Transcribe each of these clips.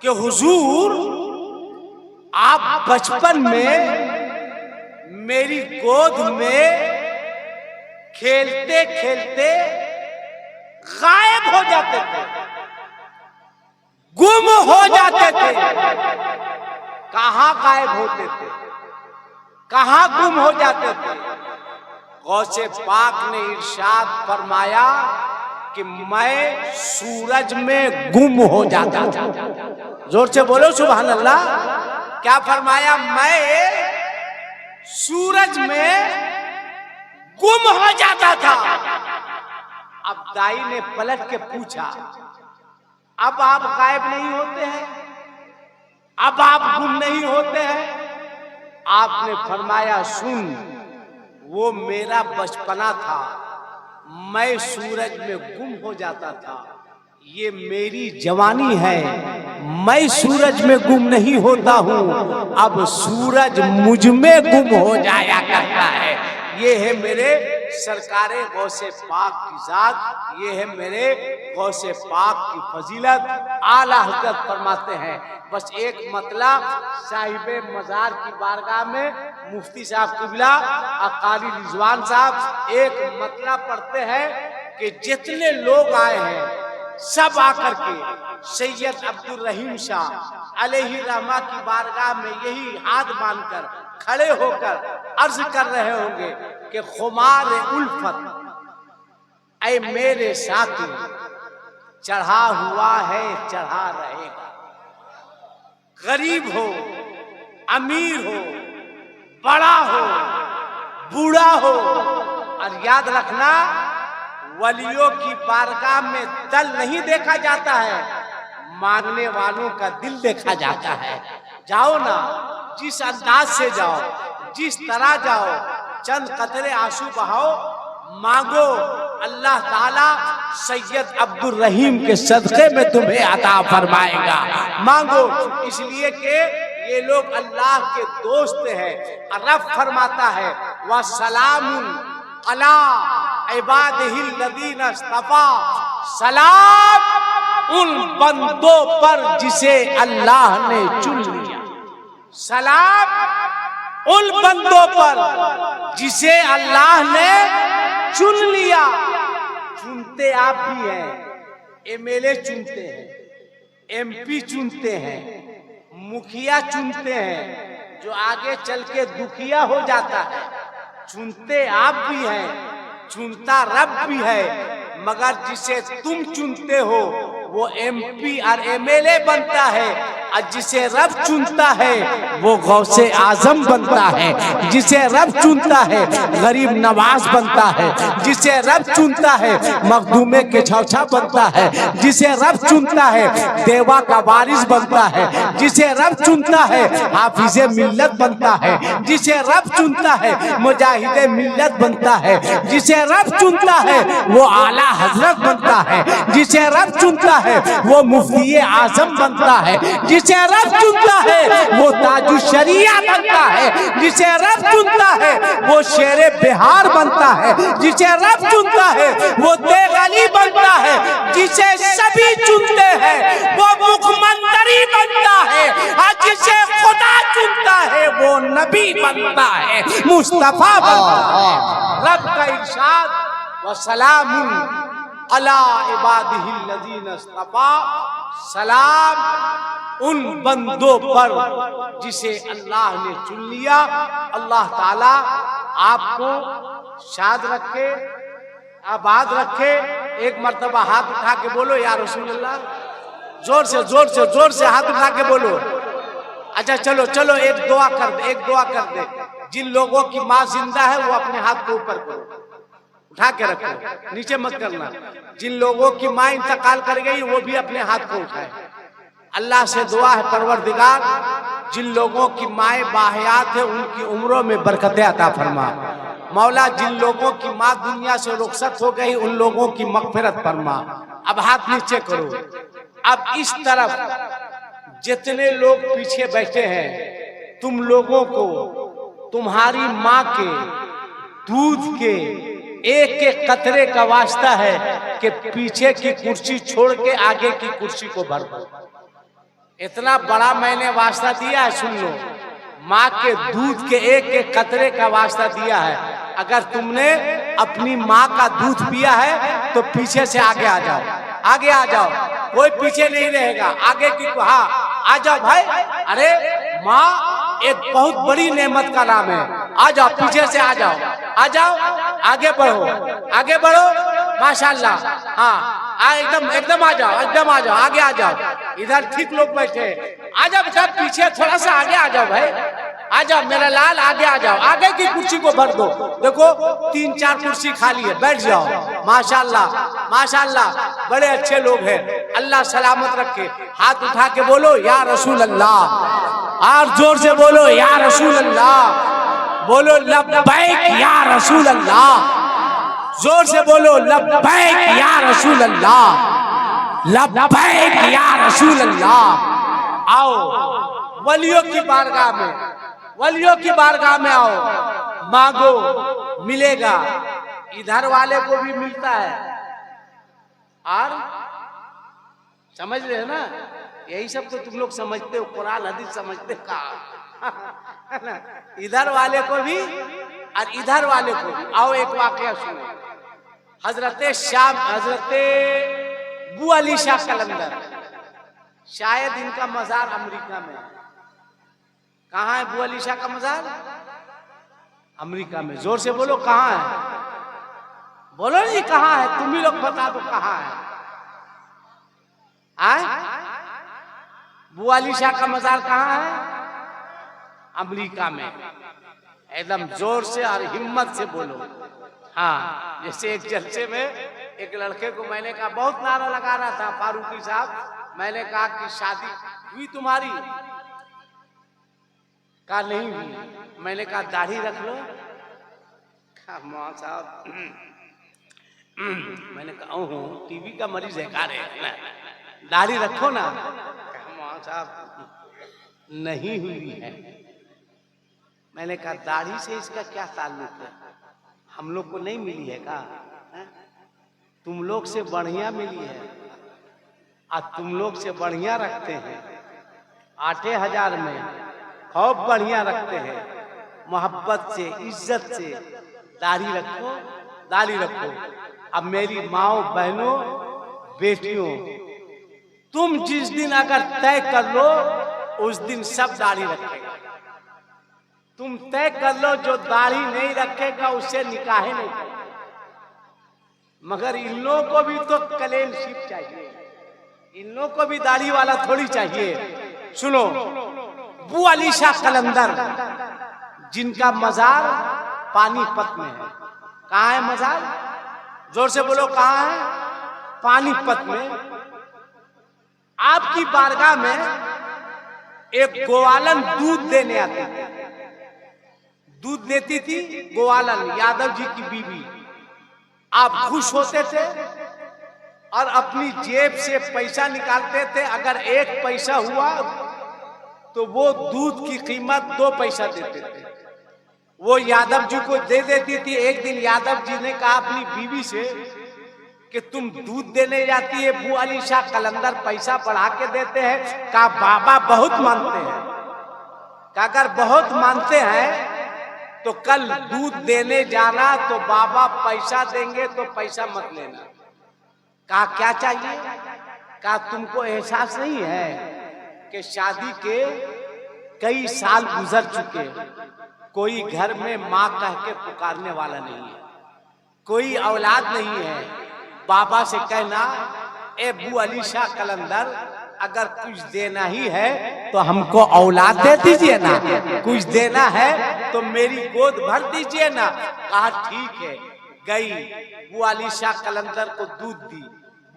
कि हुजूर आप बचपन में मेरी गोद में खेलते खेलते गायब हो जाते थे, गुम हो जाते थे। कहां गायब होते थे, कहां गुम हो जाते थे? गौसे पाक ने इरशाद फरमाया कि मैं सूरज में गुम हो जाता था। जोर से बोलो सुभान अल्लाह। क्या फरमाया? मैं सूरज में गुम हो जाता था। अब दाई ने पलट के पूछा, अब आप गायब नहीं होते हैं, अब आप गुम नहीं होते हैं? आपने फरमाया, सुन, वो मेरा बचपना था, मैं सूरज में गुम हो जाता था। ये मेरी जवानी है, मैं सूरज में गुम नहीं होता हूं, अब सूरज मुझ में गुम हो जाया करता है। ये है मेरे सरकारे गौसे पाक की जात, ये है मेरे गौसे पाक की फजीलत। आला हज़रत फरमाते हैं, बस एक मतलब साहिबे मजार की बारगाह में मुफ्ती साहब किबला अकाली रिजवान साहब एक मतलब पढ़ते हैं कि जितने लोग आए हैं सब आकर के सैयद अब्दुल रहीम शाह अलैहि रहमा की बारगाह में यही हाथ बांधकर खड़े होकर अर्ज कर रहे होंगे कि खुमार उल्फत ऐ मेरे साथी चढ़ा हुआ है, चढ़ा रहेगा। गरीब हो, अमीर हो, बड़ा हो, बूढ़ा हो, और याद रखना वलियों की बारगाह में दल नहीं देखा जाता है, मांगने वालों का दिल देखा जाता है। जाओ ना, जिस अंदाज से जाओ, जिस तरह जाओ, चंद कतरे आंसू बहाओ, मांगो, अल्लाह ताला सैयद अब्दुल रहीम के सदक़े में तुम्हें अता फरमाएगा। मांगो, इसलिए कि ये लोग अल्लाह के दोस्त हैं। रब फरमाता है, व सलामुन अला इबादिहिल लदीना इस्तफा, सलाम उन बंदों पर जिसे अल्लाह ने चुन लिया। सलाम उन बंदों पर जिसे अल्लाह ने चुन लिया। चुनते आप भी हैं, एमएलए चुनते हैं, एमपी चुनते हैं, मुखिया चुनते हैं, जो आगे चल के दुखिया हो जाता है। चुनते आप भी हैं, चुनता रब भी है, मगर जिसे तुम चुनते हो वो एमपी और एमएलए बनता है, और जिसे रब चुनता है वो गौसे आजम बनता है। जिसे रब चुनता है गरीब नवाज बनता है, जिसे रब चुनता है मखदूमे के छौछा बनता है, जिसे रब चुनता है देवा का वारिस बनता है, जिसे रब चुनता है हाफिजे मिल्लत बनता है, जिसे रब चुनता है मुजाहिदे मिल्लत बनता है, जिसे रब चुनता है वो आला हजरत बनता है, जिसे रब चुनता है वो मुफ्ती आजम बनता है, जिसे रब चुनता है वो ताजु शरिया बनता है, जिसे रब चुनता है वो शेरे बिहार बनता है, जिसे रब चुनता है वो तेगली बनता है, जिसे सभी चुनते हैं वो मुख्यमंत्री बनता है, और जिसे खुदा चुनता है वो नबी बनता है, मुस्तफा बनता है। रब का इरशाद, व सलामुन अला इबादिहिल लदीना इस्तफा, सलाम उन बंदों पर जिसे अल्लाह ने चुन लिया। अल्लाह ताला आपको शाद रखे, आबाद रखे। एक मर्तबा हाथ उठा के बोलो या रसूल अल्लाह। जोर से जोर से जोर से हाथ उठा के बोलो। अच्छा चलो चलो, एक दुआ कर दे, एक दुआ कर दे। जिन लोगों की माँ जिंदा है वो अपने हाथ को ऊपर करो, उठा के रखो, नीचे मत करना। जिन लोगों की माँ इंतकाल कर गई वो भी अपने हाथ को उठाए। अल्लाह से दुआ है, परवरदिगार जिन लोगों की माएँ बाहयात है उनकी उम्रों में बरकतें अता फरमा। मौला जिन लोगों की माँ दुनिया से रुखसत हो गई उन लोगों की मगफिरत फरमा। अब हाथ नीचे करो। अब इस तरफ जितने लोग पीछे बैठे हैं, तुम लोगों को तुम्हारी माँ के दूध के एक एक कतरे का वास्ता है कि पीछे की कुर्सी छोड़ के आगे की कुर्सी को भर दो। इतना बड़ा मैंने वास्ता दिया है, सुन लो। माँ के दूध के एक एक कतरे का वास्ता दिया है। अगर तुमने अपनी माँ का दूध पिया है तो पीछे से आगे आ जाओ, आगे आ जाओ, कोई पीछे नहीं रहेगा। आगे की हाँ आ जाओ भाई। अरे माँ एक बहुत बड़ी नेमत का नाम है। आ जाओ, पीछे से आ जाओ, आ जाओ, आगे बढ़ो, आगे बढ़ो, माशाल्लाह। हाँ एकदम एकदम आ जाओ, एकदम आ जाओ, आगे आ जाओ। इधर ठीक लोग बैठे, आ जाओ बेटा, पीछे थोड़ा सा आगे आ जाओ भाई, आ जाओ मेरा लाल, आगे आ जाओ। आगे की कुर्सी को भर दो, देखो 3-4 कुर्सी खाली है, बैठ जाओ। माशाल्लाह माशाल्लाह, बड़े अच्छे लोग हैं, अल्लाह सलामत रखे। हाथ उठा के बोलो या रसूल अल्लाह, और जोर से बोलो या रसूल अल्लाह, बोलो लब्बैक या रसूल अल्लाह, जोर से बोलो लब्बैक या रसूल अल्लाह, लब्बैक या रसूल अल्लाह। आओ वलियों की बारगाह में, वलियों की बारगाह में आओ, मांगो मिलेगा। इधर वाले को भी मिलता है। और समझ रहे हो ना, यही सब तो तुम लोग समझते हो, कुरान हदीस समझते का इधर वाले को भी और इधर वाले को भी। आओ एक वाकया सुनो। हजरते शाम, हजरते बू अली शाह कलंदर, शायद इनका मजार अमेरिका में। कहाँ है बू अली शाह का मजार? अमेरिका में। जोर से बोलो कहाँ है, बोलो नहीं कहाँ है, तुम ही लोग बता दो कहाँ है। बू अली शाह का मजार कहाँ है? अमेरिका में। एकदम जोर से और हिम्मत से बोलो। हाँ, जैसे एक जलसे में एक लड़के को मैंने कहा, बहुत नारा लगा रहा था फारूकी साहब, मैंने कहा कि शादी हुई तुम्हारी? कहा नहीं हुई। मैंने कहा दाढ़ी रख लो। कहा साहब मैंने कहा हूँ टीबी का मरीज है, कहा रहे दाढ़ी रखो ना। कहा साहब नहीं हुई है। मैंने कहा दाढ़ी से इसका क्या ताल्लुक है? हम लोग को नहीं मिली है का? तुम लोग से बढ़िया मिली है, और तुम लोग से बढ़िया रखते हैं। 8,000 में खूब बढ़िया रखते हैं, मोहब्बत से, इज्जत से। दाढ़ी रखो, दाढ़ी रखो। अब मेरी माओ, बहनों, बेटियों, तुम जिस दिन अगर तय कर लो उस दिन सब दाढ़ी रखेगा। तुम तय कर लो, जो दाढ़ी नहीं रखेगा उससे निकाह नहीं। मगर इन लोगों को भी तो क्लीन शेव चाहिए, इन लोगों को भी दाढ़ी वाला थोड़ी चाहिए। सुनो, बू अली शाह कलंदर, जिनका मजार पानीपत में है। कहाँ है मजार? जोर से बोलो कहाँ है? पानीपत में। आपकी बारगाह में एक गोवालन दूध देने आती थी, दूध देती थी गोवालन, यादव जी की बीवी। आप खुश होते थे और अपनी जेब से पैसा निकालते थे। अगर 1 पैसा हुआ तो वो दूध की कीमत 2 पैसा देते थे। वो यादव जी को दे देती थी। एक दिन यादव जी ने कहा अपनी बीवी से कि तुम दूध देने जाती है, बू अली शाह कलंदर पैसा बढ़ा के देते हैं। कहा बाबा बहुत मानते हैं। कहा अगर बहुत मानते हैं तो कल दूध देने जाना तो बाबा पैसा देंगे, तो पैसा मत लेना। कहा क्या चाहिए? कहा तुमको एहसास नहीं है कि शादी के कई साल गुजर चुके, कोई घर में माँ कह के पुकारने वाला नहीं है, कोई औलाद नहीं है। बाबा से कहना, ए बू अली शाह कलंदर, अगर कुछ देना ही है तो हमको औलाद दे दीजिए ना, कुछ देना है तो मेरी गोद भर दीजिए ना। कहा ठीक है। गई, बू अली शाह कलंदर को दूध दी।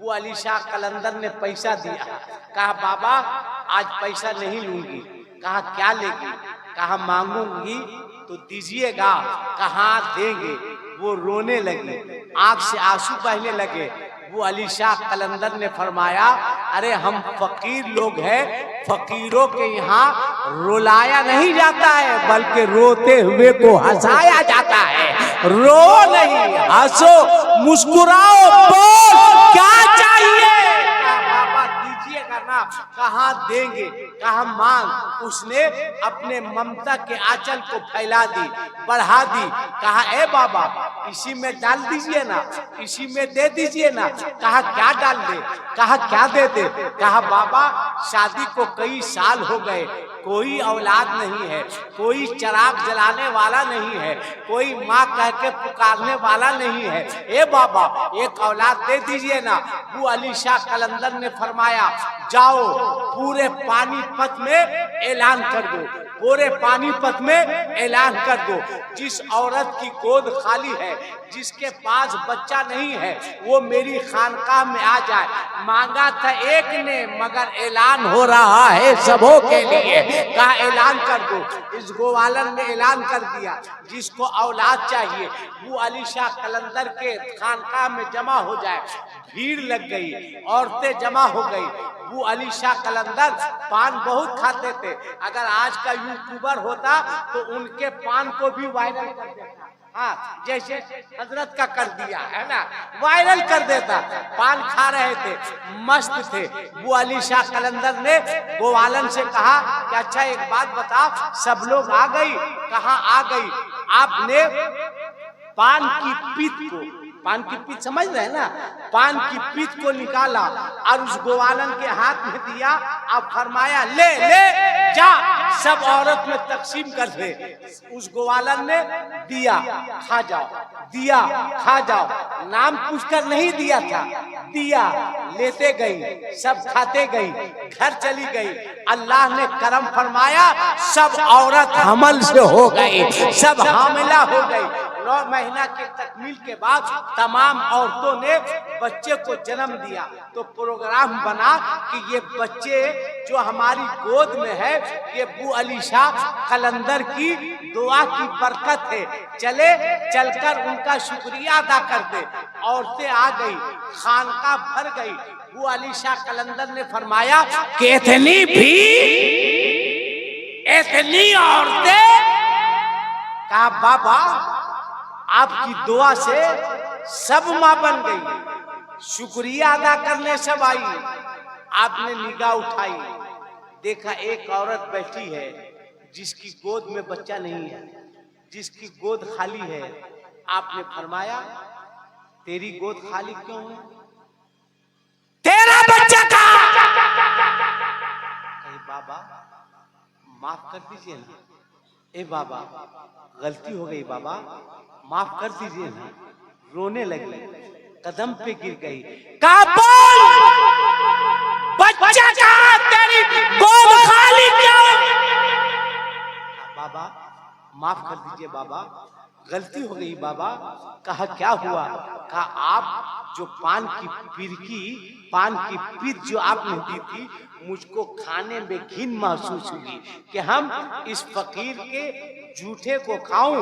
बू अली शाह कलंदर ने पैसा दिया। कहा बाबा आज पैसा नहीं लूंगी। कहा क्या लेगी? कहा मांगूंगी तो दीजिएगा। कहा देंगे। वो रोने लगी, आंख से आंसू बहने लगे। वो अली शाह कलंदर ने फरमाया, अरे हम फकीर लोग हैं, फकीरों के यहाँ रुलाया नहीं जाता है, बल्कि रोते हुए को हंसाया जाता है। रो नहीं, हंसो, मुस्कुराओ, बोल क्या चाहिए? बाबा दीजिएगा ना, कहाँ देंगे, कहाँ मांग। उसने अपने ममता के आंचल को फैला दी, बढ़ा दी। कहा ए बाबा इसी में डाल दीजिए ना, इसी में दे दीजिए ना। कहा क्या डाल दे, कहा क्या दे दे। कहा बाबा शादी को कई साल हो गए, कोई औलाद नहीं है, कोई चिराग जलाने वाला नहीं है, कोई माँ कह के पुकारने वाला नहीं है। ए बाबा एक औलाद दे दीजिए ना। वो अली शाह कलंदर ने फरमाया जाओ पूरे पानीपत में ऐलान कर दो, पूरे पानीपत में ऐलान कर दो, जिस औरत की गोद खाली है, जिसके पास बच्चा नहीं है, वो मेरी खानकाह में आ जाए। मांगा था एक ने मगर ऐलान हो रहा है सबों के लिए। कहा ऐलान कर दो। इस गोवालन ने ऐलान कर दिया, जिसको औलाद चाहिए वो अली शाह कलंदर के खानकाह में जमा हो जाए। भीड़ लग गई, औरतें जमा हो गई। वो अली शाह कलंदर पान बहुत खाते थे। अगर आज का यूट्यूबर होता तो उनके पान को भी वायरल कर देता। हाँ जैसे हजरत का कर दिया है ना, वायरल कर देता। पान खा रहे थे, मस्त थे। वो अली शाह कलंदर ने गोवालन से कहा कि अच्छा एक बात बता, सब लोग आ गई। कहा आ गई। आपने पान की पीत को, पान की पीत समझ रहे हैं ना, पान की पीत को निकाला और उस गोवालन के हाथ में दिया। अब फरमाया ले ले जा, सब औरत में तकसीम कर दे। उस गोवालन ने दिया, खा जाओ, दिया खा जाओ। नाम पूछकर नहीं दिया था, दिया, लेते गई, सब खाते गई, घर चली गई। अल्लाह ने करम फरमाया, सब औरत हमल से हो गई, सब हामिला हो गई। 9 महीना के तकमील के बाद तमाम औरतों ने बच्चे को जन्म दिया। तो प्रोग्राम बना कि ये बच्चे जो हमारी गोद में है, ये बू अली शाह कलंदर की दुआ की बरकत है, चले चलकर उनका शुक्रिया अदा कर दे। औरतें आ गई, खानका भर गई। बू अली शाह कलंदर ने फरमाया कि इतनी भीड़, इतनी औरतें। कहा बाबा आपकी दुआ से सब माँ बन गई, शुक्रिया अदा करने सब आई। आपने निगाह उठाई, देखा एक औरत बैठी है जिसकी गोद में बच्चा नहीं है, जिसकी गोद खाली है। आपने फरमाया तेरी गोद खाली क्यों है, तेरा बच्चा कहाँ? कहीं बाबा माफ कर दीजिए ना, ए बाबा गलती हो गई बाबा, माफ कर दीजिए ना। रोने लगी, कदम पे गिर गई। कहा बोल बच्चा कहाँ, तेरी गोद खाली क्यों? बाबा माफ कर दीजिए बाबा, गलती हो गई बाबा। कहा क्या हुआ? कहा आप जो पान की पिरकी, पान की पीत जो आपने दी थी, मुझको खाने में घिन महसूस हुई कि हम इस फकीर के जूठे को खाऊं।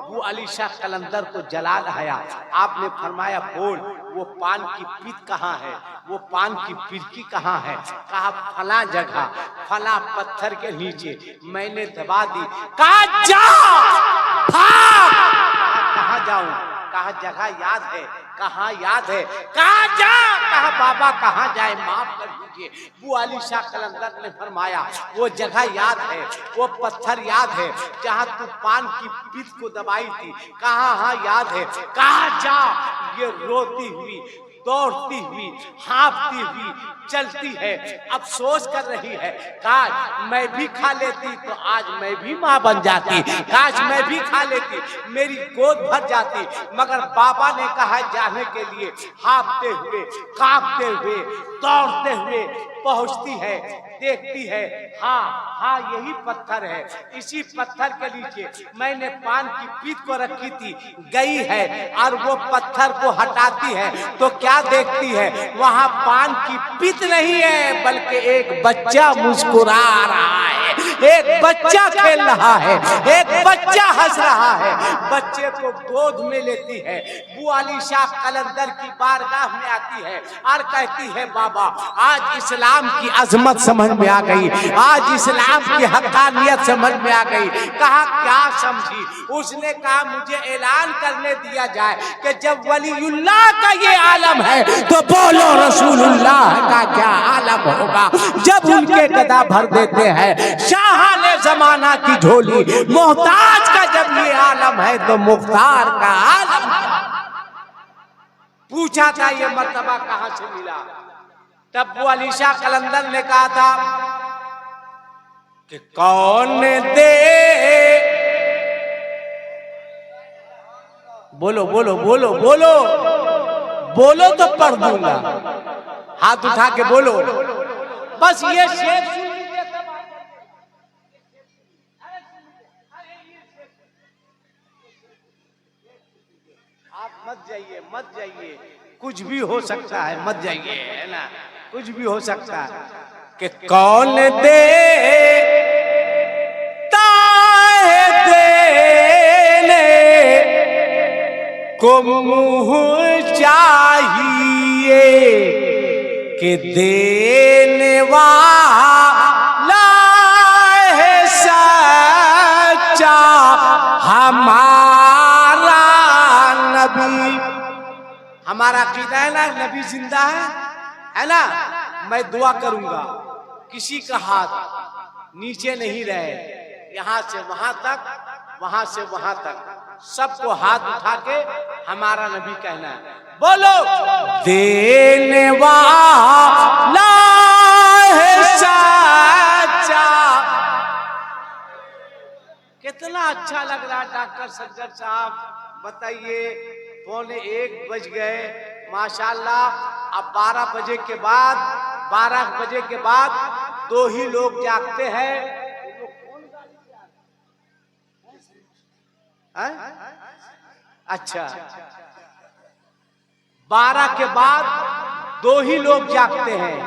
वो अली शाह कलंदर को जलाल आया। आपने फरमाया बोल वो पान की पीत कहाँ है, वो पान की पिरकी कहाँ है? कहा फला जगह, फला पत्थर के नीचे मैंने दबा दी। कहा जा भाग। कहा जाऊं? कहा जगह याद है। कहा याद है? कहा जा। कहा बाबा कहाँ जाए, माफ कर दीजिए। वो अली शाह कलंदर ने फरमाया वो जगह याद है, वो पत्थर याद है जहाँ तू पान की पीत को दबाई थी। कहा हाँ याद है। कहा जा। ये रोती हुई, दौड़ती हुई, हाँफती हुई चलती है, अफसोस कर रही है, काश मैं भी खा लेती तो आज मैं भी माँ बन जाती, काश मैं भी खा लेती, मेरी गोद भर जाती। मगर बाबा ने कहा जाने के लिए, हाँफते हुए, कांपते हुए, दौड़ते हुए पहुंचती है, देखती है, हाँ हाँ यही पत्थर है, इसी पत्थर के नीचे मैंने पान की पीत को रखी थी। गई है और वो पत्थर को हटाती है तो क्या देखती है, वहां पान की पीत नहीं है बल्कि एक बच्चा मुस्कुरा रहा है। एक बच्चा खेल रहा है, एक बच्चा हंस रहा है। बच्चे को गोद में लेती है, बुआ अली शाह कलंदर की बारगाह में आती है और कहती है बाबा आज इस्लाम की अजमत समझ में आ गई, आज इस्लाम की हक्कानियत समझ में आ गई। कहा क्या समझी? उसने कहा मुझे ऐलान करने दिया जाए कि जब वलीउल्लाह का ये आलम है तो बोलो रसूलुल्लाह का क्या आलम होगा। जब उनके गदा भर देते हैं शाहाने जमाना की झोली, मोहताज का जब ये आलम है तो मुख्तार का आलम क्या? पूछा था ये मर्तबा कहां से मिला? तब वो अली शाह कलंदर ने कहा था कि कौन दे, बोलो बोलो बोलो बोलो बोलो तो पढ़ दूंगा, हाथ उठा के बोलो, बस ये शेर सुन लीजिए। आप मत जाइए, मत जाइए, कुछ भी हो सकता है, मत जाइए, है ना, कुछ भी हो सकता है। कि कौन दे को मुँह चाहिए कि देने वाला है सच्चा हमारा नबी। हमारा अकीदा है ना नबी जिंदा है ना। मैं दुआ करूंगा किसी का हाथ नीचे नहीं रहे, यहाँ से वहां तक, वहां से वहां तक सबको हाथ उठा के हमारा नबी कहना है। बोलो देने वाला है सच्चा। कितना अच्छा लग रहा डॉक्टर सज्जद साहब, बताइए 12:45 बज गए माशाल्लाह। अब 12 बजे के बाद, 12 बजे के बाद 2 ही लोग जागते हैं। अच्छा 12 के बाद 2 ही लोग जागते हैं,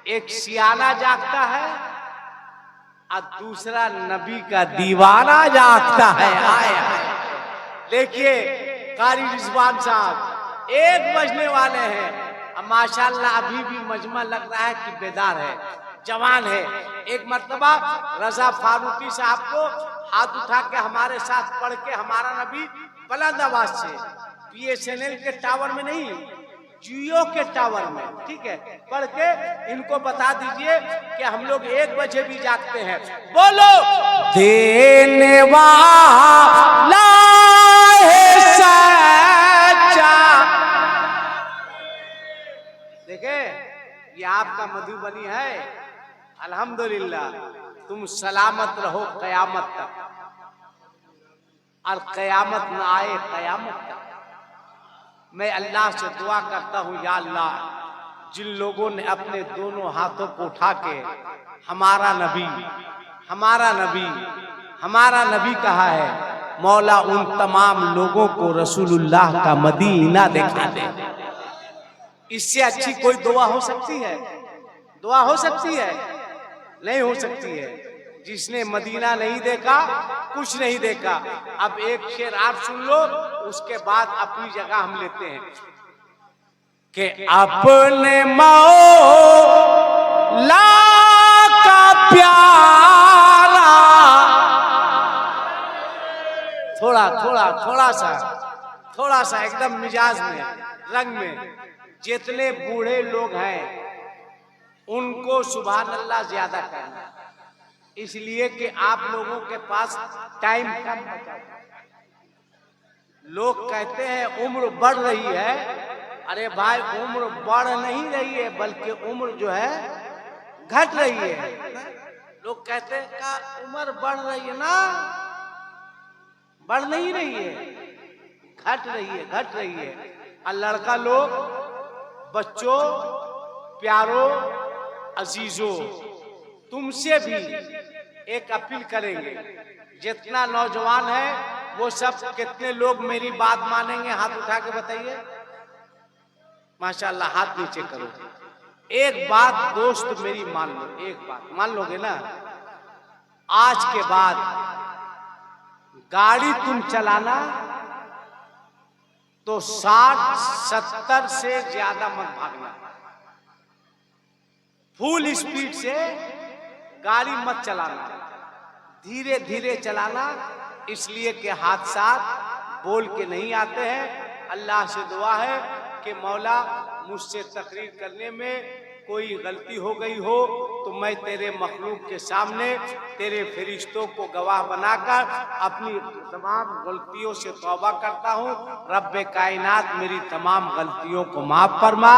एक सियाना जागता है और दूसरा नबी का दीवाना जागता है। आया देखिए कारी रिजवान साहब 1 बजने वाले हैं, अब माशाल्लाह अभी भी मजमा लग रहा है कि बेदार है, जवान है। एक मर्तबा रजा फारूकी साहब को हाथ उठा के हमारे साथ पढ़ के हमारा नबी बुलंद आवाज से BSNL के टावर में नहीं, जियो के टावर में, ठीक है, पढ़ के इनको बता दीजिए कि हम लोग 1 बजे भी जागते हैं। बोलो देने वाला है सच्चा। देखे ये आपका मधुबनी है, अल्हम्दुलिल्लाह। तुम सलामत रहो कयामत तक, और कयामत न आए कयामत तक। मैं अल्लाह से दुआ करता हूँ या अल्लाह जिन लोगों ने अपने दोनों हाथों को उठा के हमारा नबी हमारा नबी हमारा नबी कहा है, मौला उन तमाम लोगों को रसूलुल्लाह का मदीना दिखा दे। इससे अच्छी कोई दुआ हो सकती है? दुआ हो सकती है? नहीं हो सकती है। जिसने मदीना नहीं देखा कुछ नहीं देखा। अब एक शेर आप सुन लो, उसके बाद अपनी जगह हम लेते हैं कि अपने मौला का प्यारा, थोड़ा सा एकदम मिजाज में, रंग में, जितने बूढ़े लोग हैं उनको सुभान अल्लाह ज्यादा कहना, इसलिए कि आप लोगों के पास टाइम कम बचा। लोग कहते हैं उम्र बढ़ रही है, अरे भाई उम्र बढ़ नहीं रही है, बल्कि उम्र जो है घट रही है। लोग कहते हैं का उम्र बढ़ रही है ना, बढ़ नहीं रही है, घट रही है। और लड़का लोग, बच्चों, प्यारों, अजीजों, तुमसे भी एक अपील करेंगे, जितना नौजवान है वो सब, कितने लोग मेरी बात मानेंगे? हाथ उठा के बताइए। माशाल्लाह, हाथ नीचे करो। एक बात दोस्त मेरी मान लो, एक बात मान लोगे ना? आज के बाद गाड़ी तुम चलाना तो 60-70 से ज्यादा मत भागना। फुल स्पीड से गाड़ी मत चलाना, धीरे धीरे चलाना, इसलिए कि हादसात बोल के नहीं आते हैं। अल्लाह से दुआ है कि मौला मुझसे तकरीर करने में कोई गलती हो गई हो तो मैं तेरे मखलूक के सामने तेरे फरिश्तों को गवाह बनाकर अपनी तमाम गलतियों से तौबा करता हूँ। रब्बे कायनात मेरी तमाम गलतियों को माफ फरमा।